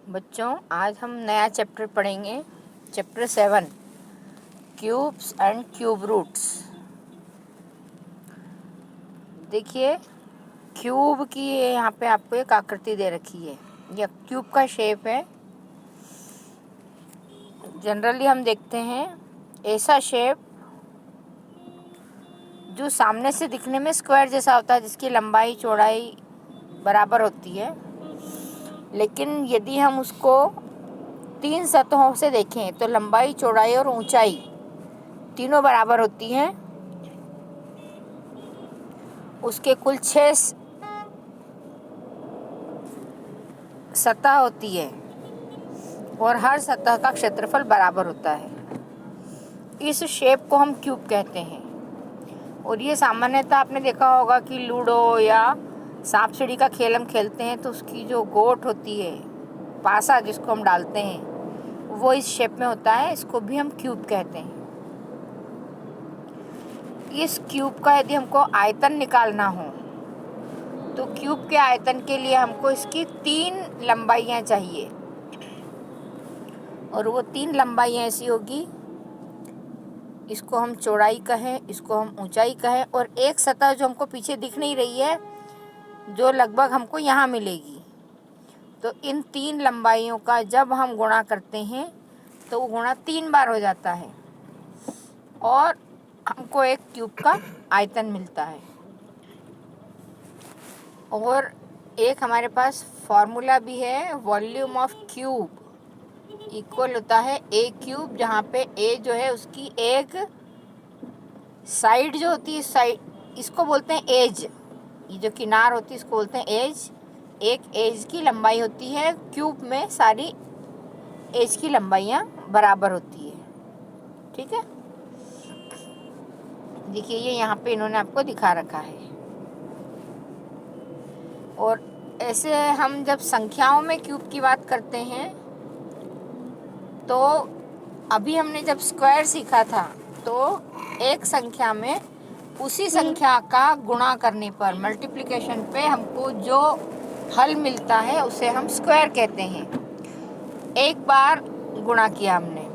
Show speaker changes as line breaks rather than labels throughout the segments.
बच्चों, आज हम नया चैप्टर पढ़ेंगे। Chapter 7, cubes and cube roots. देखिए, क्यूब की यहाँ पे आपको एक आकृति दे रखी है। यह क्यूब का शेप है। जनरली हम देखते हैं ऐसा शेप जो सामने से दिखने में स्क्वायर जैसा होता है, जिसकी लंबाई चौड़ाई बराबर होती है। लेकिन यदि हम उसको 3 सतहों से देखें तो लंबाई, चौड़ाई और ऊंचाई तीनों बराबर होती हैं। उसके कुल 6 सतह होती है और हर सतह का क्षेत्रफल बराबर होता है। इस शेप को हम क्यूब कहते हैं। और ये सामान्यतः आपने देखा होगा कि लूडो या सांप सीढ़ी का खेल हम खेलते हैं तो उसकी जो गोट होती है, पासा जिसको हम डालते हैं, वो इस शेप में होता है। इसको भी हम क्यूब कहते हैं। इस क्यूब का यदि हमको आयतन निकालना हो तो क्यूब के आयतन के लिए हमको इसकी 3 लंबाइयाँ चाहिए। और वो 3 लंबाइयाँ ऐसी होगी, इसको हम चौड़ाई कहें, इसको हम ऊंचाई कहें, और एक सतह जो हमको पीछे दिख नहीं रही है, जो लगभग हमको यहाँ मिलेगी। तो इन 3 लंबाइयों का जब हम गुणा करते हैं तो वो गुणा 3 बार हो जाता है और हमको एक क्यूब का आयतन मिलता है। और एक हमारे पास फॉर्मूला भी है, वॉल्यूम ऑफ क्यूब इक्वल होता है ए क्यूब, जहाँ पे ए जो है उसकी एक साइड जो होती है, साइड इसको बोलते हैं एज। ये जो किनार होती है इसको बोलते हैं एज। एक एज की लंबाई होती है। क्यूब में सारी एज की लंबाइयाँ बराबर होती है। ठीक है, देखिए ये यहाँ पे इन्होंने आपको दिखा रखा है। और ऐसे हम जब संख्याओं में क्यूब की बात करते हैं तो अभी हमने जब स्क्वायर सीखा था तो एक संख्या में उसी संख्या का गुणा करने पर, मल्टीप्लिकेशन पे, हमको जो हल मिलता है उसे हम स्क्वायर कहते हैं। एक बार गुणा किया हमने,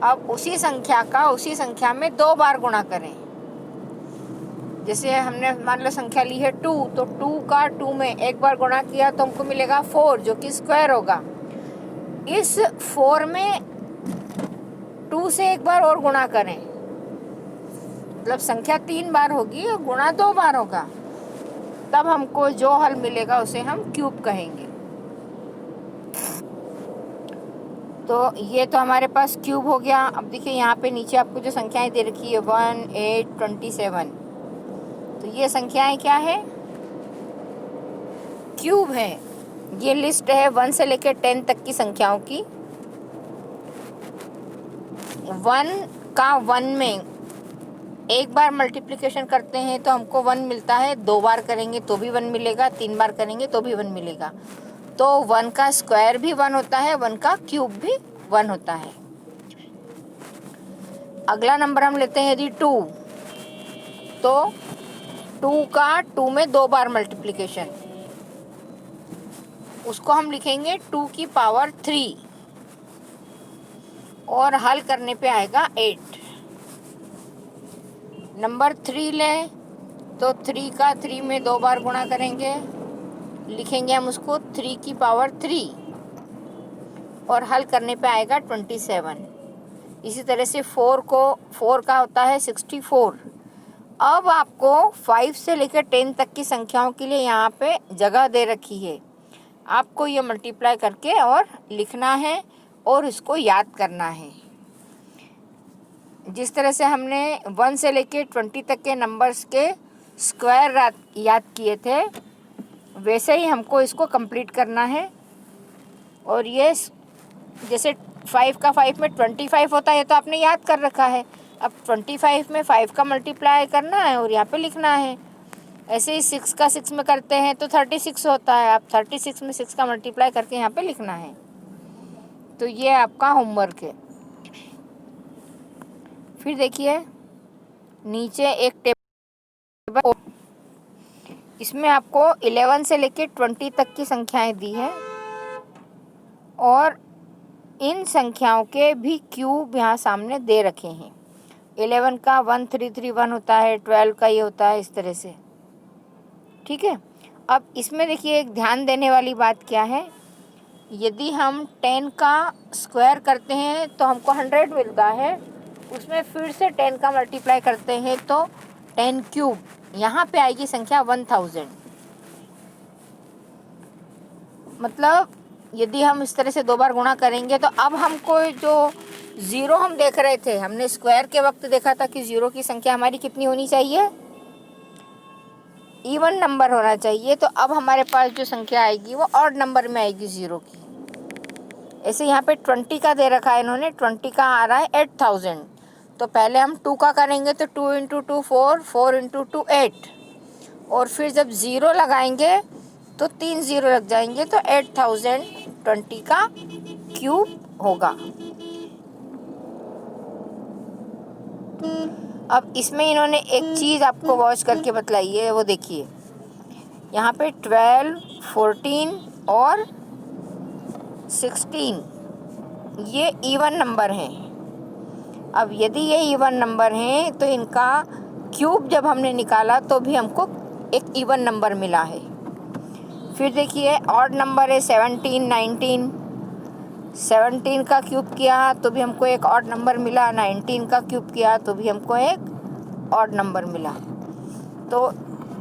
अब उसी संख्या का उसी संख्या में 2 बार गुणा करें। जैसे हमने मान लो संख्या ली है 2, तो 2 का 2 में एक बार गुणा किया तो हमको मिलेगा 4, जो कि स्क्वायर होगा। इस 4 में 2 से एक बार और गुणा करें, मतलब संख्या 3 बार होगी और गुणा 2 बार होगा, तब हमको जो हल मिलेगा उसे हम क्यूब कहेंगे। तो ये तो हमारे पास क्यूब हो गया। अब देखिए यहाँ पे नीचे आपको जो संख्याएं दे रखी है 1, 8, 27, तो ये संख्याएं क्या है? क्यूब है। ये लिस्ट है 1 से लेकर 10 तक की संख्याओं की। 1 का 1 में एक बार मल्टीप्लिकेशन करते हैं तो हमको 1 मिलता है, 2 बार करेंगे तो भी 1 मिलेगा, 3 बार करेंगे तो भी 1 मिलेगा। तो 1 का स्क्वायर भी 1 होता है, 1 का क्यूब भी 1 होता है। अगला नंबर हम लेते हैं यदि 2, तो 2 का 2 में 2 बार मल्टीप्लिकेशन, उसको हम लिखेंगे 2 की पावर 3 और हल करने पे आएगा 8। नंबर 3 लें तो 3 का 3 में 2 बार गुणा करेंगे, लिखेंगे हम उसको 3 की पावर 3 और हल करने पे आएगा 27। इसी तरह से 4 का होता है 64। अब आपको 5 से लेकर 10 तक की संख्याओं के लिए यहाँ पे जगह दे रखी है। आपको ये मल्टीप्लाई करके और लिखना है और इसको याद करना है। जिस तरह से हमने 1 से लेकर 20 तक के नंबर्स के स्क्वायर याद किए थे, वैसे ही हमको इसको कंप्लीट करना है। और ये जैसे 5 का 5 में 25 होता है, तो आपने याद कर रखा है। अब 25 में 5 का मल्टीप्लाई करना है और यहाँ पे लिखना है। ऐसे ही 6 का 6 में करते हैं तो 36 होता है। आप 36 में 6 का मल्टीप्लाई करके यहाँ पे लिखना है। तो ये आपका होमवर्क है। फिर देखिए नीचे एक टेबल, इसमें आपको 11 से लेकर 20 तक की संख्याएं दी है और इन संख्याओं के भी क्यूब यहाँ सामने दे रखे हैं। 11 का 1331 होता है, 12 का ये होता है, इस तरह से। ठीक है। अब इसमें देखिए एक ध्यान देने वाली बात क्या है, यदि हम 10 का स्क्वायर करते हैं तो हमको 100 मिलता है, उसमें फिर से 10 का मल्टीप्लाई करते हैं तो 10 क्यूब, यहाँ पे आएगी संख्या 1000। मतलब यदि हम इस तरह से 2 बार गुणा करेंगे तो अब हमको जो ज़ीरो हम देख रहे थे, हमने स्क्वायर के वक्त देखा था कि ज़ीरो की संख्या हमारी कितनी होनी चाहिए, इवन नंबर होना चाहिए। तो अब हमारे पास जो संख्या आएगी वो ऑड नंबर में आएगी ज़ीरो की। ऐसे यहाँ पे 20 का दे रखा है इन्होंने, 20 का आ रहा है 8000। तो पहले हम 2 का करेंगे तो 2 इंटू 2 4, 4 इंटू 2 8, और फिर जब ज़ीरो लगाएंगे तो 3 ज़ीरो लग जाएंगे, तो 8020 का क्यूब होगा। अब इसमें इन्होंने एक चीज़ आपको वॉच करके बतलाई है, वो देखिए यहाँ पे 12, 14 और 16 ये इवन नंबर हैं। अब यदि ये इवन नंबर हैं तो इनका क्यूब जब हमने निकाला तो भी हमको एक इवन नंबर मिला है। फिर देखिए ऑड नंबर है 17, 19, 17 का क्यूब किया तो भी हमको एक ऑड नंबर मिला, 19 का क्यूब किया तो भी हमको एक ऑड नंबर मिला। तो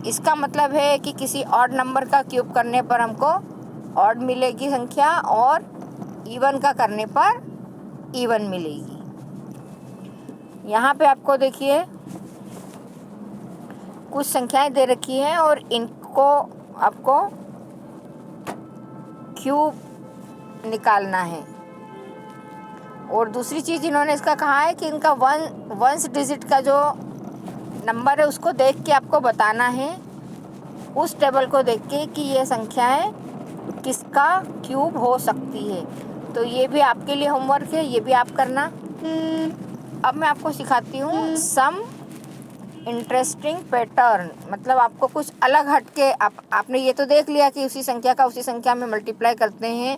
इसका मतलब है कि किसी ऑड नंबर का क्यूब करने पर हमको ऑड मिलेगी संख्या और इवन का करने पर इवन मिलेगी। यहाँ पे आपको देखिए कुछ संख्याएं दे रखी हैं और इनको आपको क्यूब निकालना है। और दूसरी चीज़ इन्होंने इसका कहा है कि इनका वंस डिजिट का जो नंबर है उसको देख के आपको बताना है, उस टेबल को देख के कि ये संख्याएं किसका क्यूब हो सकती है। तो ये भी आपके लिए होमवर्क है, ये भी आप करना। अब मैं आपको सिखाती हूँ सम इंटरेस्टिंग पैटर्न, मतलब आपको कुछ अलग हटके आपने ये तो देख लिया कि उसी संख्या का उसी संख्या में मल्टीप्लाई करते हैं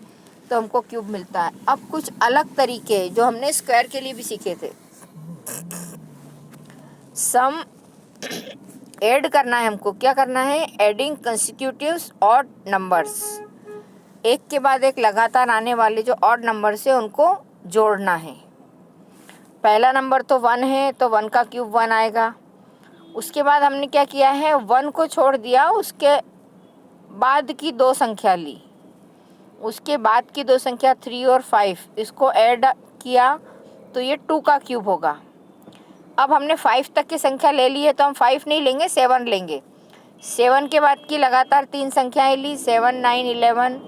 तो हमको क्यूब मिलता है। अब कुछ अलग तरीके जो हमने स्क्वायर के लिए भी सीखे थे, सम ऐड करना है हमको। क्या करना है, एडिंग कंसेक्यूटिव्स ऑड नंबर्स, एक के बाद एक लगातार आने वाले जो ऑड नंबर से उनको जोड़ना है। पहला नंबर तो 1 है तो 1 का क्यूब 1 आएगा। उसके बाद हमने क्या किया है, 1 को छोड़ दिया, उसके बाद की 2 संख्या ली, उसके बाद की 2 संख्या 3 और 5, इसको ऐड किया तो ये 2 का क्यूब होगा। अब हमने 5 तक की संख्या ले ली है तो हम 5 नहीं लेंगे, 7 लेंगे। 7 के बाद की लगातार 3 संख्याएं ली, 7, 9, 11,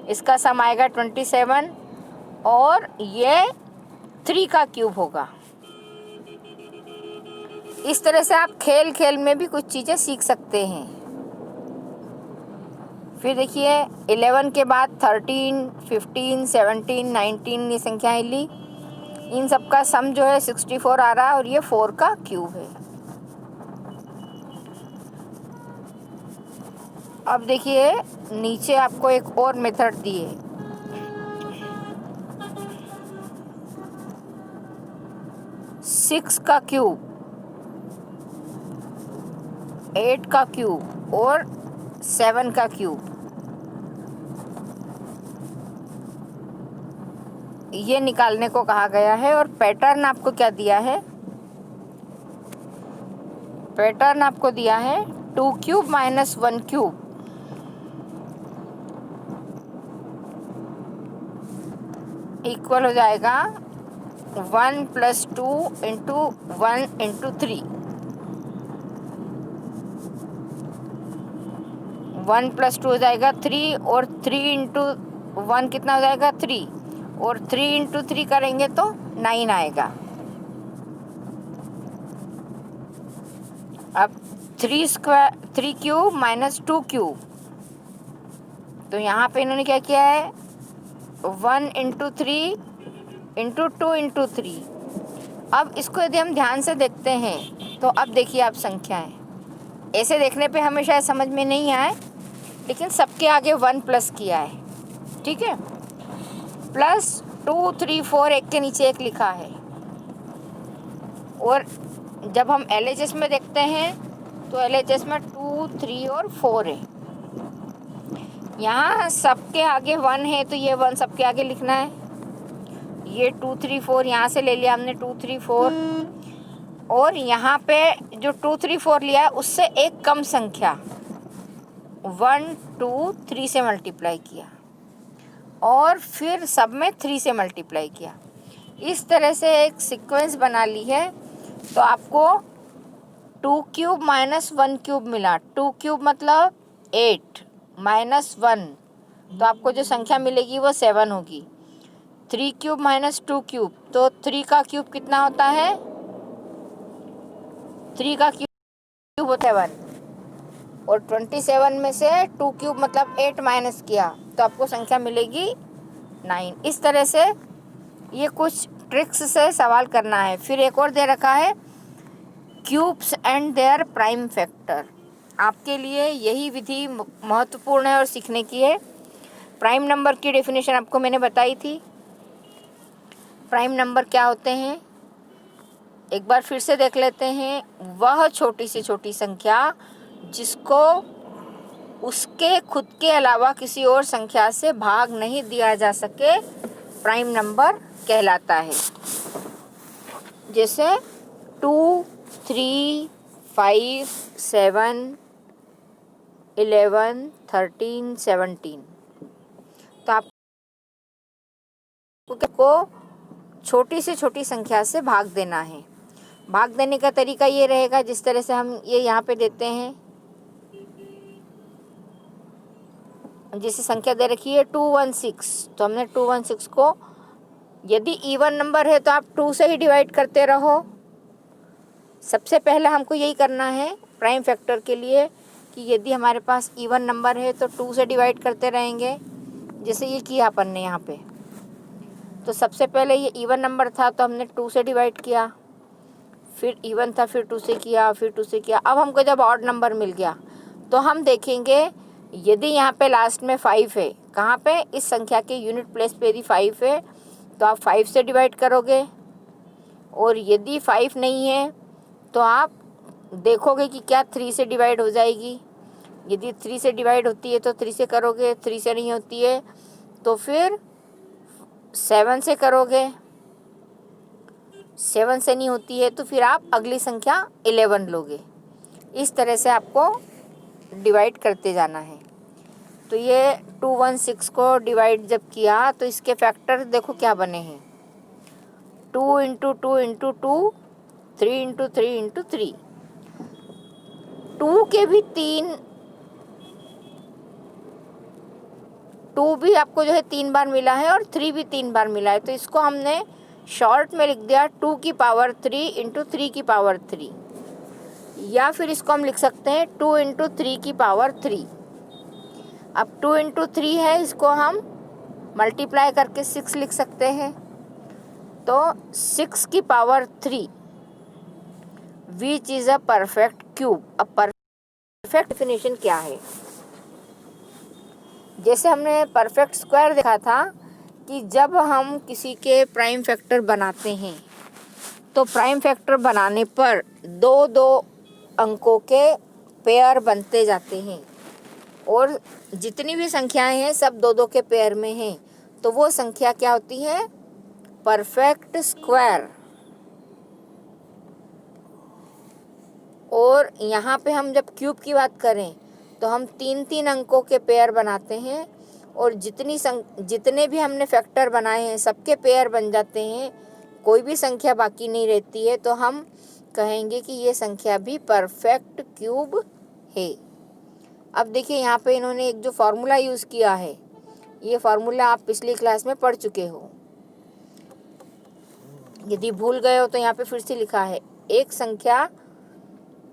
इसका सम आएगा 27 और ये 3 का क्यूब होगा। इस तरह से आप खेल खेल में भी कुछ चीज़ें सीख सकते हैं। फिर देखिए 11 के बाद 13, 15, 17, 19 ये संख्याएं ली, इन सब का सम जो है 64 आ रहा है और ये 4 का क्यूब है। अब देखिए नीचे आपको एक और मेथड दी है, 6 का क्यूब, 8 का क्यूब और 7 का क्यूब। ये निकालने को कहा गया है। और पैटर्न आपको क्या दिया है, पैटर्न आपको दिया है 2 क्यूब माइनस 1 क्यूब, इक्वल हो जाएगा 1 + 2 × 1 × 3। 1 + 2 हो जाएगा 3 और 3 × 1 कितना हो जाएगा 3, और 3 × 3 करेंगे तो 9 आएगा। अब 3 क्यूब माइनस 2 क्यूब, तो यहाँ पे इन्होंने क्या किया है 1 × 3 × 2 × 3। अब इसको यदि हम ध्यान से देखते हैं तो अब देखिए आप संख्याएं ऐसे देखने पे हमें शायद समझ में नहीं आए, लेकिन सबके आगे 1 प्लस किया है, ठीक है। प्लस 2 3 4 एक के नीचे एक लिखा है। और जब हम LHS में देखते हैं तो LHS में 2 3 और 4 है। यहाँ सबके आगे 1 है तो ये 1 सबके आगे लिखना है। ये 2 3 4 यहाँ से ले लिया हमने 2 3 4, और यहाँ पे जो 2 3 4 लिया है उससे एक कम संख्या 1 2 3 से मल्टीप्लाई किया, और फिर सब में 3 से मल्टीप्लाई किया। इस तरह से एक सीक्वेंस बना ली है। तो आपको 2 क्यूब माइनस 1 क्यूब मिला। 2 क्यूब मतलब 8 माइनस 1, तो आपको जो संख्या मिलेगी वो 7 होगी। 3 क्यूब माइनस 2 क्यूब, तो 3 का क्यूब कितना होता है? 3 का क्यूब होता है 1, और 27 में से 2 क्यूब मतलब 8 माइनस किया तो आपको संख्या मिलेगी 9। इस तरह से ये कुछ ट्रिक्स से सवाल करना है। फिर एक और दे रखा है cubes and their prime factor. आपके लिए यही विधि महत्वपूर्ण है और सीखने की है। प्राइम नंबर की डेफिनेशन आपको मैंने बताई थी। प्राइम नंबर क्या होते हैं एक बार फिर से देख लेते हैं। वह छोटी से छोटी संख्या जिसको उसके खुद के अलावा किसी और संख्या से भाग नहीं दिया जा सके प्राइम नंबर कहलाता है। जैसे 2 3 5 7 11 13 17, तो आपको छोटी से छोटी संख्या से भाग देना है। भाग देने का तरीका ये रहेगा जिस तरह से हम ये यहाँ पे देते हैं। जैसे संख्या दे रखी है 216, तो हमने 216 को, यदि इवन नंबर है तो आप 2 से ही डिवाइड करते रहो। सबसे पहले हमको यही करना है प्राइम फैक्टर के लिए कि यदि हमारे पास इवन नंबर है तो 2 से डिवाइड करते रहेंगे। जैसे ये किया अपन ने यहाँ पे, तो सबसे पहले ये इवन नंबर था तो हमने 2 से डिवाइड किया, फिर इवन था फिर 2 से किया, फिर 2 से किया। अब हमको जब ऑड नंबर मिल गया तो हम देखेंगे यदि यहाँ पे लास्ट में 5 है, कहाँ पे? इस संख्या के यूनिट प्लेस पे यदि 5 है तो आप 5 से डिवाइड करोगे, और यदि 5 नहीं है तो आप देखोगे कि क्या 3 से डिवाइड हो जाएगी। यदि 3 से डिवाइड होती है तो 3 से करोगे, 3 से नहीं होती है तो फिर 7 से करोगे, 7 से नहीं होती है तो फिर आप अगली संख्या 11 लोगे। इस तरह से आपको डिवाइड करते जाना है। तो ये 216 को डिवाइड जब किया तो इसके फैक्टर देखो क्या बने हैं, 2 इंटू 2 इंटू 2, 3 इंटू 3 इंटू 3। 2 के भी 3, 2 भी आपको जो है 3 बार मिला है और 3 भी 3 बार मिला है, तो इसको हमने शॉर्ट में लिख दिया 2 की पावर 3 इंटू 3 की पावर 3, या फिर इसको हम लिख सकते हैं 2 इंटू 3 की पावर 3। अब 2 इंटू 3 है, इसको हम मल्टीप्लाई करके 6 लिख सकते हैं, तो 6 की power 3 which is a perfect cube. अब परफेक्ट डेफिनेशन क्या है? जैसे हमने परफेक्ट स्क्वायर देखा था कि जब हम किसी के प्राइम फैक्टर बनाते हैं तो प्राइम फैक्टर बनाने पर 2-2 अंकों के पेयर बनते जाते हैं, और जितनी भी संख्याएं हैं सब 2-2 के पेयर में हैं, तो वो संख्या क्या होती है? Perfect square. और यहाँ पे हम जब क्यूब की बात करें तो हम 3-3 अंकों के पेयर बनाते हैं, और जितने भी हमने फैक्टर बनाए हैं सबके पेयर बन जाते हैं, कोई भी संख्या बाकी नहीं रहती है, तो हम कहेंगे कि ये संख्या भी परफेक्ट क्यूब है। अब देखिए यहाँ पे इन्होंने एक जो फार्मूला यूज़ किया है, ये फार्मूला आप पिछली क्लास में पढ़ चुके हो। यदि भूल गए हो तो यहाँ पे फिर से लिखा है, एक संख्या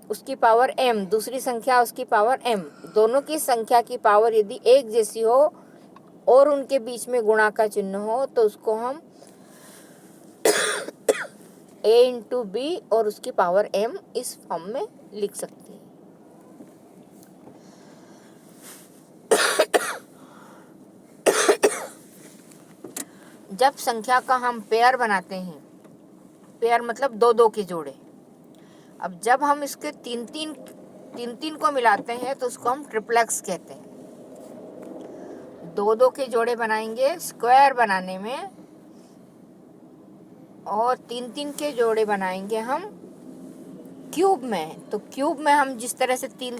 उसकी पावर m, दूसरी संख्या उसकी पावर m, दोनों की संख्या की पावर यदि एक जैसी हो और उनके बीच में गुणा का चिन्ह हो तो उसको हम a इंटू बी और उसकी पावर m इस फॉर्म में लिख सकते हैं। जब संख्या का हम पेयर बनाते हैं, पेयर मतलब दो दो के जोड़े, अब जब हम इसके तीन तीन को मिलाते हैं तो उसको हम ट्रिप्लेक्स कहते हैं। दो दो के जोड़े बनाएंगे स्क्वायर बनाने में, और तीन तीन के जोड़े बनाएंगे हम क्यूब में। तो क्यूब में हम जिस तरह से तीन,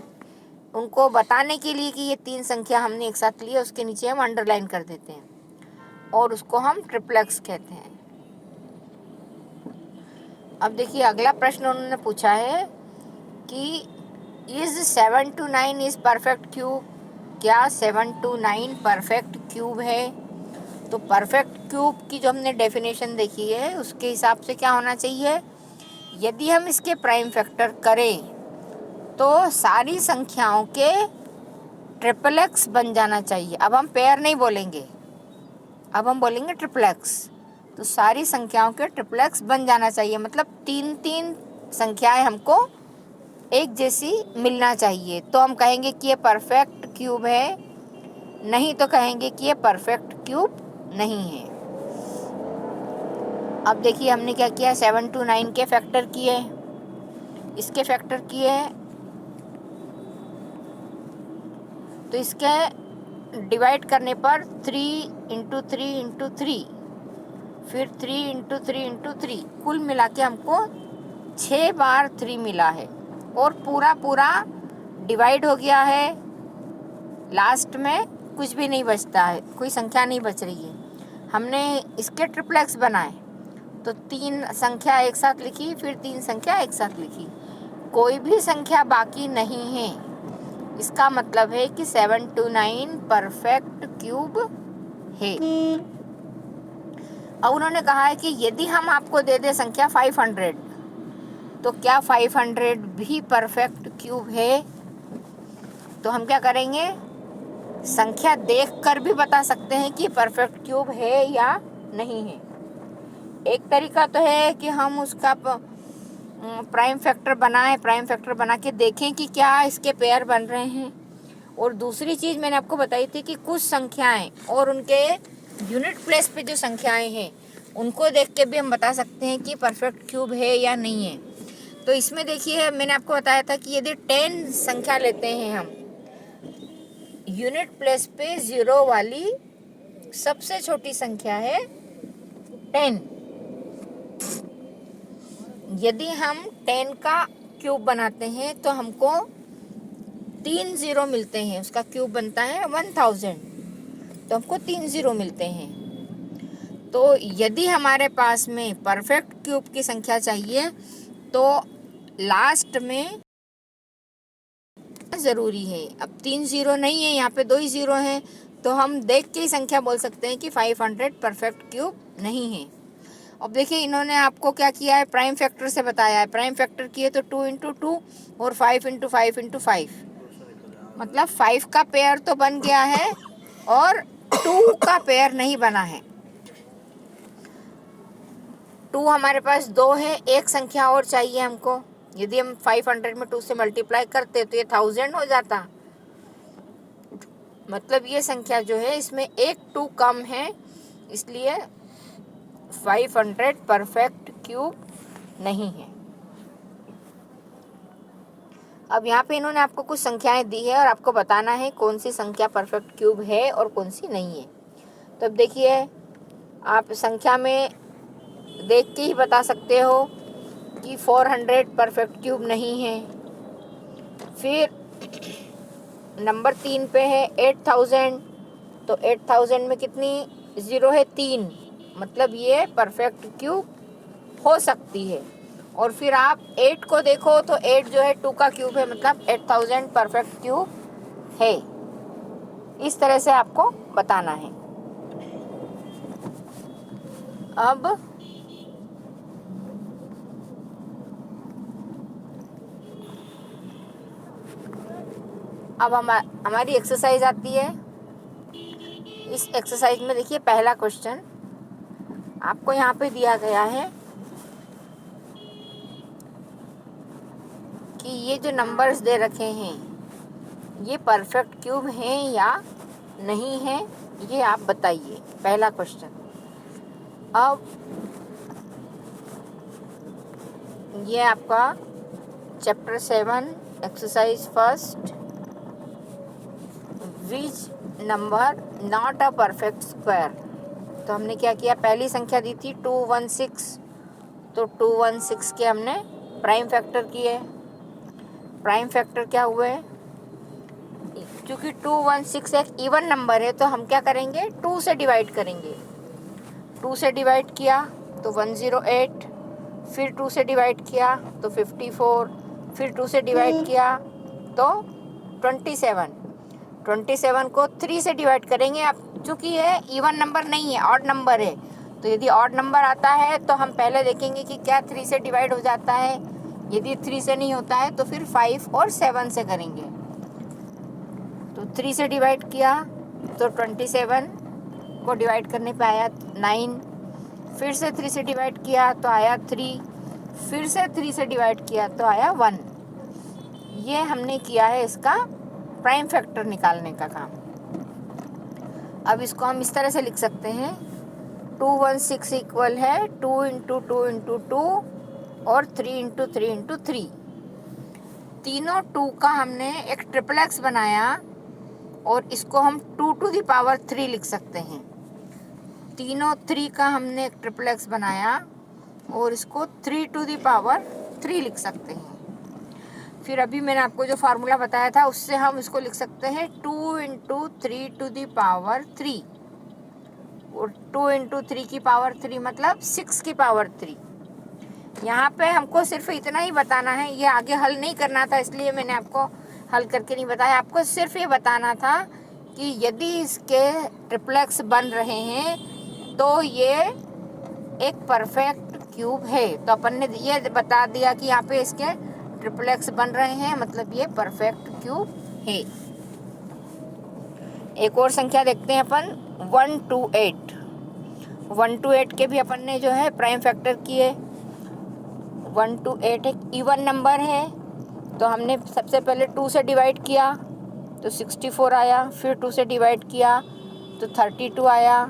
उनको बताने के लिए कि ये तीन संख्या हमने एक साथ ली है, उसके नीचे हम अंडरलाइन कर देते हैं और उसको हम ट्रिप्लेक्स कहते हैं। अब देखिए अगला प्रश्न उन्होंने पूछा है कि is 7 to 9 is perfect cube. क्या 7 to 9 परफेक्ट क्यूब है? तो परफेक्ट क्यूब की जो हमने डेफिनेशन देखी है उसके हिसाब से क्या होना चाहिए, यदि हम इसके प्राइम फैक्टर करें तो सारी संख्याओं के ट्रिपलेक्स बन जाना चाहिए। अब हम पेयर नहीं बोलेंगे, अब हम बोलेंगे ट्रिपलेक्स। तो सारी संख्याओं के ट्रिपलेक्स बन जाना चाहिए, मतलब तीन तीन संख्याएं हमको एक जैसी मिलना चाहिए, तो हम कहेंगे कि ये परफेक्ट क्यूब है। नहीं तो कहेंगे कि ये परफेक्ट क्यूब नहीं है। अब देखिए हमने क्या किया, 7 to 9 के फैक्टर किए, इसके फैक्टर किए, तो इसके डिवाइड करने पर 3 into 3 into 3, फिर 3 into 3 into 3, कुल मिला के हमको 6 बार 3 मिला है और पूरा डिवाइड हो गया है। लास्ट में कुछ भी नहीं बचता है, कोई संख्या नहीं बच रही है। हमने इसके ट्रिप्लेक्स बनाए तो तीन संख्या एक साथ लिखी, फिर तीन संख्या एक साथ लिखी, कोई भी संख्या बाकी नहीं है। इसका मतलब है कि 7 to 9 परफेक्ट क्यूब है। अब उन्होंने कहा है कि यदि हम आपको दे दे संख्या 500, तो क्या 500 भी परफेक्ट क्यूब है? तो हम क्या करेंगे, संख्या देखकर भी बता सकते हैं कि परफेक्ट क्यूब है या नहीं है। एक तरीका तो है कि हम उसका प्राइम फैक्टर बनाएं, प्राइम फैक्टर बना के देखें कि क्या इसके पेयर बन रहे हैं। और दूसरी चीज़ मैंने आपको बताई थी कि कुछ संख्याएं और उनके यूनिट प्लेस पे जो संख्याएं हैं उनको देख के भी हम बता सकते हैं कि परफेक्ट क्यूब है या नहीं है। तो इसमें देखिए मैंने आपको बताया था कि यदि 10 संख्या लेते हैं हम, यूनिट प्लेस पे 0 वाली सबसे छोटी संख्या है 10। यदि हम 10 का क्यूब बनाते हैं तो हमको 3 0 मिलते हैं, उसका क्यूब बनता है 1000, तो हमको 3 0 मिलते हैं। तो यदि हमारे पास में परफेक्ट क्यूब की संख्या चाहिए तो लास्ट में ज़रूरी है। अब 3 0 नहीं है, यहाँ पे 2 ही 0 हैं, तो हम देख के ही संख्या बोल सकते हैं कि 500 परफेक्ट क्यूब नहीं है। अब देखिए इन्होंने आपको क्या किया है, प्राइम फैक्टर से बताया है। प्राइम फैक्टर किए तो 2 into 2 और 5 into 5 into 5, मतलब 5 का पेयर तो बन गया है और 2 का पेयर नहीं बना है। 2 हमारे पास 2 है, एक संख्या और चाहिए हमको। यदि हम 500 में 2 से मल्टीप्लाई करते तो ये 1000 हो जाता, मतलब ये संख्या जो है इसमें एक 2 कम है, इसलिए 500 परफेक्ट क्यूब नहीं है। अब यहाँ पे इन्होंने आपको कुछ संख्याएं दी है और आपको बताना है कौन सी संख्या परफेक्ट क्यूब है और कौन सी नहीं है। तो अब देखिए आप संख्या में देख के ही बता सकते हो कि 400 परफेक्ट क्यूब नहीं है। फिर नंबर 3 पे है 8000, तो 8000 में कितनी 0 है, 3, मतलब ये परफेक्ट क्यूब हो सकती है। और फिर आप 8 को देखो तो 8 जो है 2 का क्यूब है, मतलब 8000 परफेक्ट क्यूब है। इस तरह से आपको बताना है। अब हमारी एक्सरसाइज आती है। इस एक्सरसाइज में देखिए पहला क्वेश्चन आपको यहाँ पे दिया गया है कि ये जो नंबर्स दे रखे हैं ये परफेक्ट क्यूब हैं या नहीं है, ये आप बताइए। पहला क्वेश्चन, अब ये आपका chapter 7 exercise first, which number not a perfect square. तो हमने क्या किया, पहली संख्या दी थी 216, तो 216 के हमने प्राइम फैक्टर किए। प्राइम फैक्टर क्या हुए, क्योंकि 216 एक इवन नंबर है तो हम क्या करेंगे, 2 से डिवाइड करेंगे। 2 से डिवाइड किया तो 108, फिर 2 से डिवाइड किया तो 54, फिर 2 से डिवाइड किया तो 27। 27 को 3 से डिवाइड करेंगे। अब चूँकि ये इवन नंबर नहीं है, ऑड नंबर है, तो यदि ऑड नंबर आता है तो हम पहले देखेंगे कि क्या 3 से डिवाइड हो जाता है। यदि 3 से नहीं होता है तो फिर 5 और 7 से करेंगे। तो 3 से डिवाइड किया तो 27 को डिवाइड करने पे आया 9, फिर से 3 से डिवाइड किया तो आया 3, फिर से 3 से डिवाइड किया तो आया 1। ये हमने किया है इसका प्राइम फैक्टर निकालने का काम। अब इसको हम इस तरह से लिख सकते हैं, 216 इक्वल है 2 इंटू 2 इंटू 2 और 3 इंटू 3 इंटू 3। तीनों 2 का हमने एक ट्रिपल एक्स बनाया और इसको हम 2 टू द पावर 3 लिख सकते हैं। तीनों 3 का हमने एक ट्रिपल एक्स बनाया और इसको 3 टू द पावर 3 लिख सकते हैं। फिर अभी मैंने आपको जो फार्मूला बताया था उससे हम इसको लिख सकते हैं 2 इंटू 3 टू द पावर 3, और 2 इंटू 3 की पावर 3 मतलब 6 की पावर 3। यहाँ पे हमको सिर्फ इतना ही बताना है, ये आगे हल नहीं करना था, इसलिए मैंने आपको हल करके नहीं बताया। आपको सिर्फ ये बताना था कि यदि इसके ट्रिपलेक्स बन रहे हैं तो ये एक परफेक्ट क्यूब है। तो अपन ने ये बता दिया कि यहाँ पे इसके ट्रिपलेक्स बन रहे हैं, मतलब ये परफेक्ट क्यूब है। एक और संख्या देखते हैं अपन, 128। 128 के भी अपन ने जो है प्राइम फैक्टर किए। 128 एक इवन नंबर है, तो हमने सबसे पहले 2 से डिवाइड किया तो 64 आया, फिर 2 से डिवाइड किया तो 32 आया,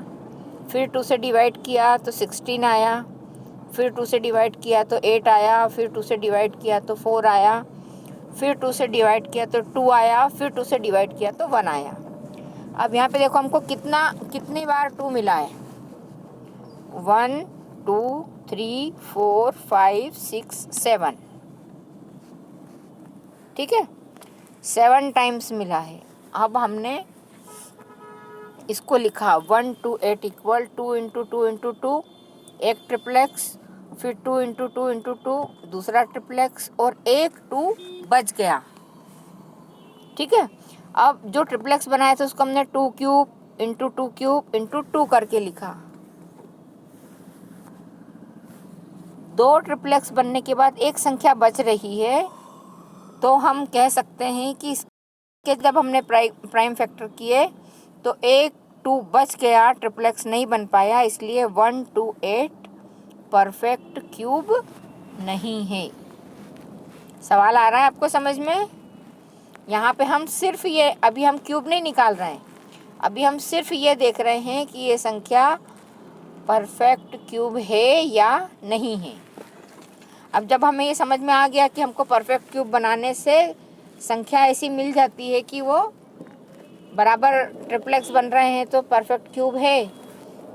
फिर 2 से डिवाइड किया तो 16 आया, फिर 2 से डिवाइड किया तो 8 आया, फिर 2 से डिवाइड किया तो 4 आया, फिर 2 से डिवाइड किया तो 2 आया, फिर 2 से डिवाइड किया तो 1 आया। अब यहाँ पे देखो हमको कितनी बार 2 मिला है, 1 2 3 4 5 6 7, ठीक है, 7 टाइम्स मिला है। अब हमने इसको लिखा 128 इक्वल 2 इंटू 2 इंटू 2, एक ट्रिपलेक्स, फिर 2 इंटू 2 इंटू 2 दूसरा ट्रिपलेक्स, और एक 2 बच गया, ठीक है। अब जो ट्रिपलेक्स बनाया था उसको हमने 2 क्यूब इंटू 2 क्यूब इंटू 2 करके लिखा। 2 ट्रिपलेक्स बनने के बाद एक संख्या बच रही है, तो हम कह सकते हैं कि इसके जब हमने प्राइम फैक्टर किए तो एक 2 बच गया, ट्रिपलेक्स नहीं बन पाया, इसलिए 128 परफेक्ट क्यूब नहीं है। सवाल आ रहा है आपको समझ में? यहाँ पे हम सिर्फ ये, अभी हम क्यूब नहीं निकाल रहे हैं, अभी हम सिर्फ ये देख रहे हैं कि ये संख्या परफेक्ट क्यूब है या नहीं है। अब जब हमें ये समझ में आ गया कि हमको परफेक्ट क्यूब बनाने से संख्या ऐसी मिल जाती है कि वो बराबर ट्रिपलेक्स बन रहे हैं तो परफेक्ट क्यूब है,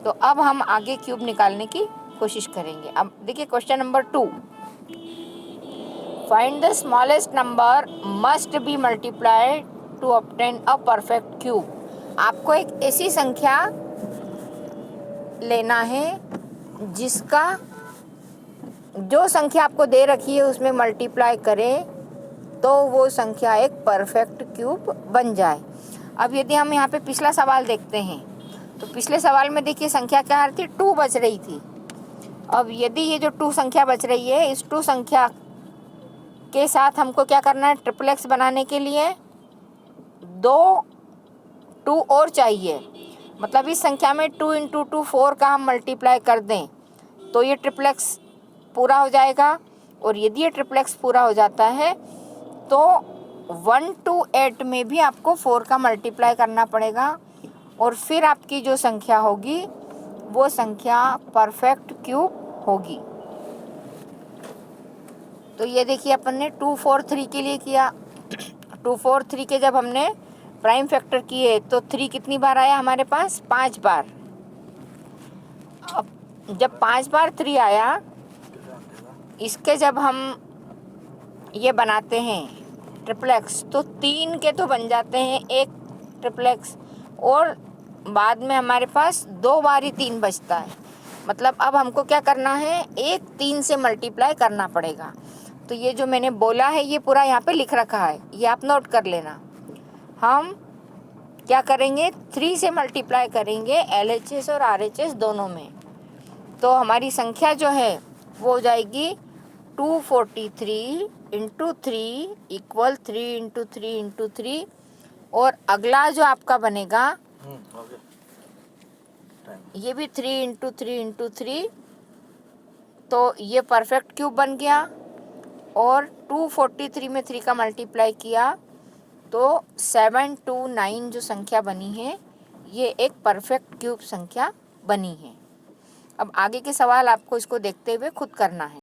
तो अब हम आगे क्यूब निकालने की कोशिश करेंगे। अब देखिए question number 2, find the smallest number must be multiplied to obtain a perfect cube. आपको एक ऐसी संख्या लेना है जिसका जो संख्या आपको दे रखी है उसमें मल्टीप्लाई करें तो वो संख्या एक परफेक्ट क्यूब बन जाए। अब यदि हम यहाँ पे पिछला सवाल देखते हैं तो पिछले सवाल में देखिए संख्या क्या आ रही थी, 2 बच रही थी। अब यदि ये जो 2 संख्या बच रही है, इस 2 संख्या के साथ हमको क्या करना है, ट्रिपलेक्स बनाने के लिए 2 और चाहिए। मतलब इस संख्या में 2 इंटू 2 4 का हम मल्टीप्लाई कर दें तो ये ट्रिपलेक्स पूरा हो जाएगा। और यदि ये ट्रिपलेक्स पूरा हो जाता है तो 1 to 8 में भी आपको 4 का मल्टीप्लाई करना पड़ेगा, और फिर आपकी जो संख्या होगी वो संख्या परफेक्ट क्यूब होगी। तो ये देखिए अपन ने 243 के लिए किया। 243 के जब हमने प्राइम फैक्टर किए तो 3 कितनी बार आया हमारे पास? 5 बार। अब जब 5 बार 3 आया, इसके जब हम ये बनाते हैं ट्रिपलेक्स, तो 3 के तो बन जाते हैं एक ट्रिपलेक्स, और बाद में हमारे पास 2 बार ही 3 बचता है। मतलब अब हमको क्या करना है? एक 3 से मल्टीप्लाई करना पड़ेगा। तो ये जो मैंने बोला है ये पूरा यहाँ पे लिख रखा है, ये आप नोट कर लेना। हम क्या करेंगे? 3 से मल्टीप्लाई करेंगे LHS और RHS दोनों में। तो हमारी संख्या जो है वो हो जाएगी 243 इंटू 3 इक्वल 3 इंटू 3 इंटू 3। और अगला जो आपका बनेगा ये भी 3 इंटू 3 इंटू 3। तो ये परफेक्ट क्यूब बन गया। और 243 में 3 का मल्टीप्लाई किया तो 729 जो संख्या बनी है ये एक परफेक्ट क्यूब संख्या बनी है। अब आगे के सवाल आपको इसको देखते हुए खुद करना है।